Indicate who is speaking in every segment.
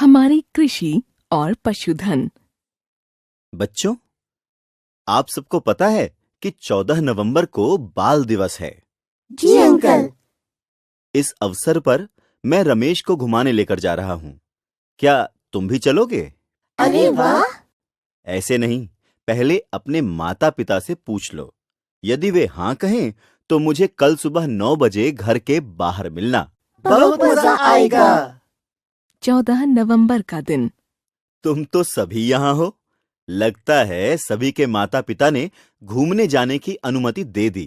Speaker 1: हमारी कृषि और पशुधन।
Speaker 2: बच्चों, आप सबको पता है कि 14 नवंबर को बाल दिवस है।
Speaker 3: जी अंकल।
Speaker 2: इस अवसर पर मैं रमेश को घुमाने लेकर जा रहा हूँ। क्या तुम भी चलोगे?
Speaker 3: अरे वाह!
Speaker 2: ऐसे नहीं, पहले अपने माता पिता से पूछ लो। यदि वे हाँ कहें तो मुझे कल सुबह 9 बजे घर के बाहर मिलना।
Speaker 3: बहुत मजा आएगा।
Speaker 1: 14 नवंबर का दिन।
Speaker 2: तुम तो सभी यहाँ हो। लगता है सभी के माता पिता ने घूमने जाने की अनुमति दे दी।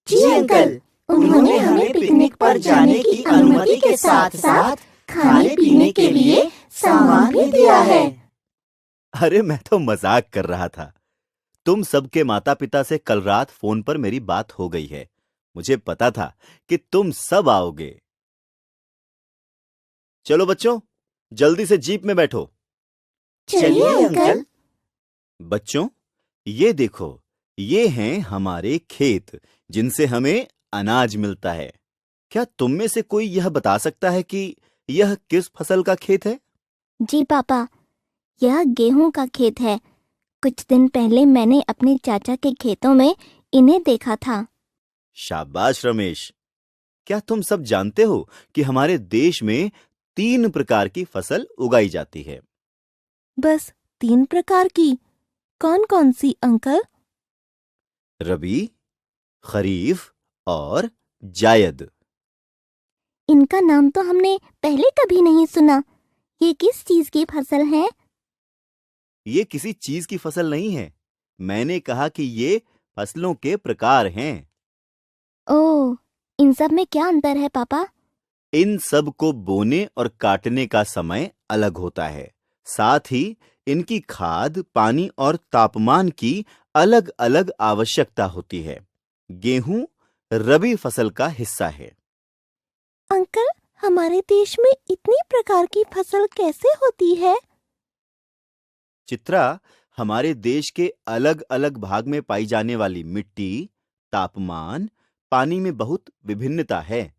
Speaker 3: जी अंकल, उन्होंने हमें पिकनिक पर जाने की अनुमति के साथ साथ खाने पीने के लिए सामान भी दिया है।
Speaker 2: अरे मैं तो मजाक कर रहा था। तुम सबके माता पिता से कल रात फोन पर मेरी बात हो गई है। मुझे पता था कि तुम सब आओगे। चलो बच्चों, जल्दी से जीप में बैठो।
Speaker 3: चलिए अंकल।
Speaker 2: बच्चों, ये देखो, ये हैं हमारे खेत जिनसे हमें अनाज मिलता है। क्या तुम में से कोई यह बता सकता है कि यह किस फसल का खेत है?
Speaker 4: जी पापा, यह गेहूं का खेत है। कुछ दिन पहले मैंने अपने चाचा के खेतों में इन्हें देखा था।
Speaker 2: शाबाश रमेश। क्या तुम सब जानते हो कि हमारे देश में 3 प्रकार की फसल उगाई जाती है?
Speaker 1: बस 3 प्रकार की? कौन कौन सी अंकल?
Speaker 2: रबी, खरीफ और जायद।
Speaker 4: इनका नाम तो हमने पहले कभी नहीं सुना। ये किस चीज की फसल है?
Speaker 2: ये किसी चीज की फसल नहीं है। मैंने कहा कि ये फसलों के प्रकार हैं।
Speaker 4: ओह, इन सब में क्या अंतर है पापा?
Speaker 2: इन सब को बोने और काटने का समय अलग होता है। साथ ही इनकी खाद, पानी और तापमान की अलग अलग आवश्यकता होती है। गेहूं रबी फसल का हिस्सा है।
Speaker 1: अंकल, हमारे देश में इतनी प्रकार की फसल कैसे होती है?
Speaker 2: चित्रा, हमारे देश के अलग अलग भाग में पाई जाने वाली मिट्टी, तापमान, पानी में बहुत विभिन्नता है।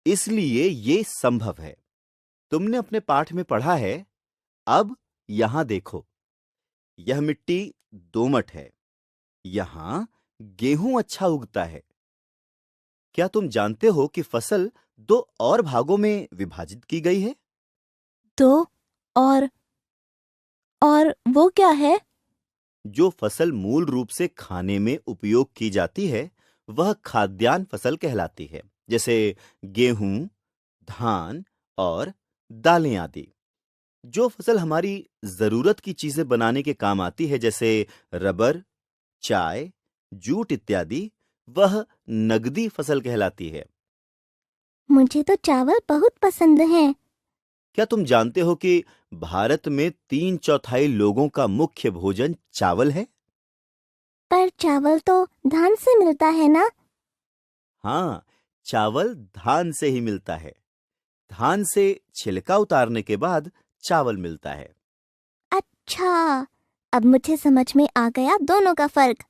Speaker 2: इसलिए ये संभव है। तुमने अपने पाठ में पढ़ा है। अब यहां देखो, यह मिट्टी दोमट है। यहां गेहूं अच्छा उगता है। क्या तुम जानते हो कि फसल 2 और भागों में विभाजित की गई है?
Speaker 1: तो और वो क्या है?
Speaker 2: जो फसल मूल रूप से खाने में उपयोग की जाती है, वह खाद्यान्न फसल कहलाती है, जैसे गेहूं, धान और दालें आदि। जो फसल हमारी जरूरत की चीजें बनाने के काम आती है, जैसे रबर, चाय, जूट इत्यादि, वह नगदी फसल कहलाती है।
Speaker 4: मुझे तो चावल बहुत पसंद है।
Speaker 2: क्या तुम जानते हो कि भारत में 3/4 लोगों का मुख्य भोजन चावल है?
Speaker 4: पर चावल तो धान से मिलता है ना?
Speaker 2: हाँ, चावल धान से ही मिलता है। धान से छिलका उतारने के बाद चावल मिलता है।
Speaker 4: अच्छा, अब मुझे समझ में आ गया दोनों का फर्क।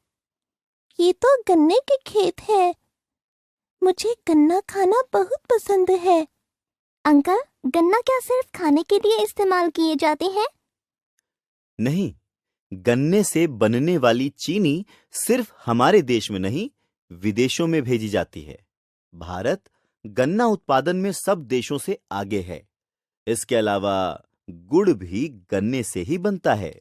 Speaker 1: ये तो गन्ने के खेत है। मुझे गन्ना खाना बहुत पसंद है।
Speaker 4: अंकल, गन्ना क्या सिर्फ खाने के लिए इस्तेमाल किए जाते हैं?
Speaker 2: नहीं, गन्ने से बनने वाली चीनी सिर्फ हमारे देश में नहीं, विदेशों में भेजी जाती है। भारत गन्ना उत्पादन में सब देशों से आगे है। इसके अलावा गुड़ भी गन्ने से ही बनता है।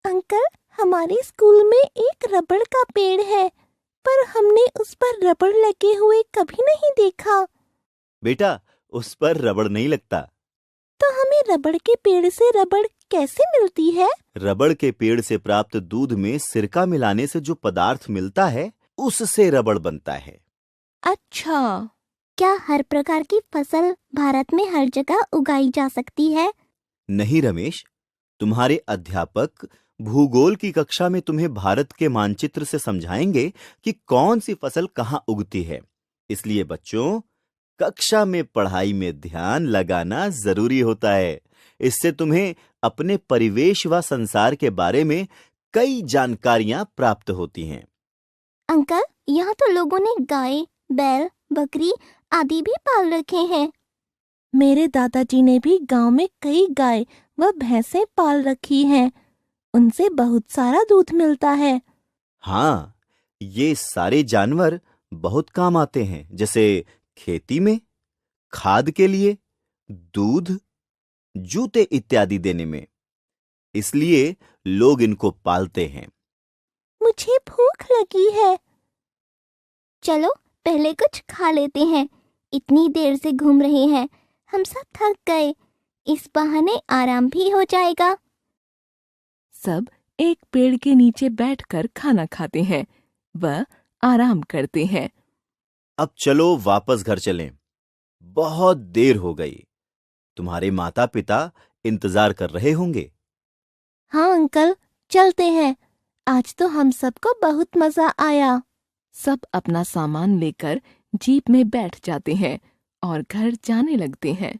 Speaker 1: अंकल, हमारे स्कूल में एक रबड़ का पेड़ है, पर हमने उस पर रबड़ लगे हुए कभी नहीं देखा।
Speaker 2: बेटा, उस पर रबड़ नहीं लगता।
Speaker 1: तो हमें रबड़ के पेड़ से रबड़ कैसे मिलती है?
Speaker 2: रबड़ के पेड़ से प्राप्त दूध में सिरका मिलाने से जो पदार्थ मिलता है, उससे रबड़ बनता है।
Speaker 1: अच्छा,
Speaker 4: क्या हर प्रकार की फसल भारत में हर जगह उगाई जा सकती है?
Speaker 2: नहीं रमेश, तुम्हारे अध्यापक भूगोल की कक्षा में तुम्हें भारत के मानचित्र से समझाएंगे कि कौन सी फसल कहाँ उगती है। इसलिए बच्चों, कक्षा में पढ़ाई में ध्यान लगाना जरूरी होता है। इससे तुम्हें अपने परिवेश व संसार के बारे में कई जानकारियां प्राप्त होती हैं।
Speaker 4: अंकल, यहाँ तो लोगों ने गाय, बैल, बकरी आदि भी पाल रखे हैं।
Speaker 1: मेरे दादाजी ने भी गांव में कई गाय व भैंसें पाल रखी हैं। उनसे बहुत सारा दूध मिलता है।
Speaker 2: हाँ, ये सारे जानवर बहुत काम आते हैं, जैसे खेती में, खाद के लिए, दूध, जूते इत्यादि देने में। इसलिए लोग इनको पालते हैं।
Speaker 1: मुझे भूख लगी है।
Speaker 4: चलो पहले कुछ खा लेते हैं। इतनी देर से घूम रहे हैं, हम सब थक गए। इस बहाने आराम भी हो जाएगा।
Speaker 5: सब एक पेड़ के नीचे बैठकर खाना खाते हैं व आराम करते हैं।
Speaker 2: अब चलो वापस घर चलें। बहुत देर हो गई। तुम्हारे माता पिता इंतजार कर रहे होंगे।
Speaker 1: हाँ अंकल, चलते हैं। आज तो हम सबको बहुत मजा आया।
Speaker 5: सब अपना सामान लेकर जीप में बैठ जाते हैं और घर जाने लगते हैं।